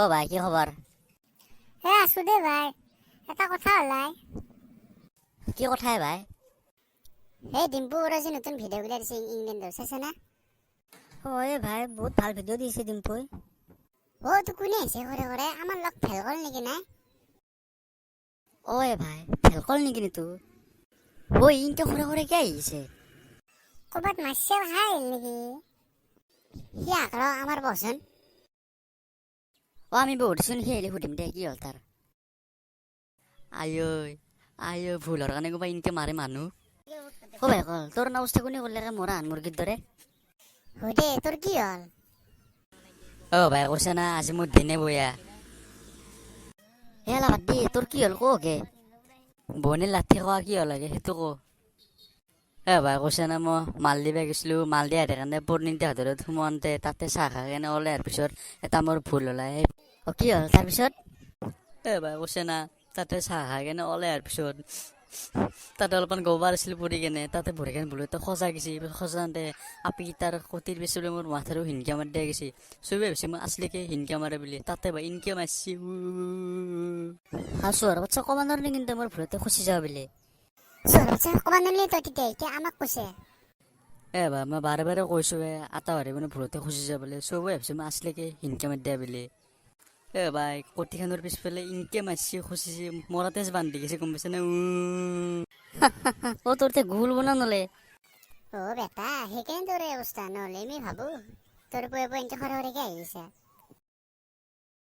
অ ভাই কি খবৰ? আছো দে ভাই। এটা কথা ওলাই। কি কথাই ভাই? সেই ডিম্পু বৰুৱা নতুন ভিডিঅ' বিলাক দিছে ইংলেণ্ডৰ, চাইছে না? ভাই বহুত ভাল ভিডিঅ' দিছে ডিম্পুই। তো কোনে আহিছে ঘৰে ঘৰে? আমাৰ লগ ফেল গ'ল নেকি নাই? ভাই ফেল কল নেকি তো? ইনকে ঘৰে ঘৰে কিয় আহিছে? ক'ৰবাত মাছে খাই আহিল নেকি? সি আকৰ আমাৰ বচোন। আমি বহুতচোন সিহঁতে সুধিম দে কি হ'ল তাৰ। আই ভুলৰ কাৰণে ক'বা ইনকে মাৰে মানুহ। ভাই কল তোৰ অৱস্থা কোনে কৰিলে মৰা আন মুৰ্গীৰ দৰে? দে তোৰ কি হ'ল? ভাই কৈছে না আজি মোৰ দিনে বয়া। বাদ দি তোৰ কি হ'ল কে বনে লাঠি খোৱা কি হ'ল লাগে সেইটো কো। ভাই কৈছে না মই মাল দিবা গৈছিলো, মাল দিয়া কাৰণে পূৰ্ণিতা হাতত সোমাওঁতে তাতে চাহ খাই কেনে ওলাই অহাৰ পিছত এটা মোৰ ভুল ওলাই। কি হ'ল তাৰপিছত? ভাই কৈছে না তাতে চাহ খাই কেনে ওলাই অহাৰ পিছত তাতে অলপমান গোবৰ আছিল পৰি কেনে তাতে ভৰি কেনে ভুলতে সজা গৈছে। সজাওঁতে আপি তাৰ কটিৰ বেচিলে মোৰ মাথাৰো হিনকা মাৰি দিয়া গৈছে। চবেই ভাবিছে মই আছলিকে হিনকা মাৰে বুলি, তাতে ভাই ইনকে মাৰছি। চোৱাৰ বাচ্ছা ক'ব নোৱাৰি কিন্তু মোৰ ভুলতে খচি যাওঁ বুলি। ক'বা নোৱাৰিলি তই তেতিয়া, এতিয়া আমাক কৈছে। ভাই মই বাৰে বাৰে কৈছো আটা হাৰি মানে ভুলতে খচি যাব বুলি। চবেই ভাবিছে মই আছলিকে হিনকা মাৰি দিয়া বুলি। ভাই কটিখানৰ পিছফালে ইনকে মাৰছি খচিছে, মৰা তেজ বান্ধি গৈছে গম পাইছে নে? তোৰ গোল বনা নলে। বেটা সেইকাৰণে তোৰ এই অৱস্থা, নহ'লে আমি ভাবো তোৰ পুৱে পুৱে ঘৰে ঘৰে আহি গৈছে।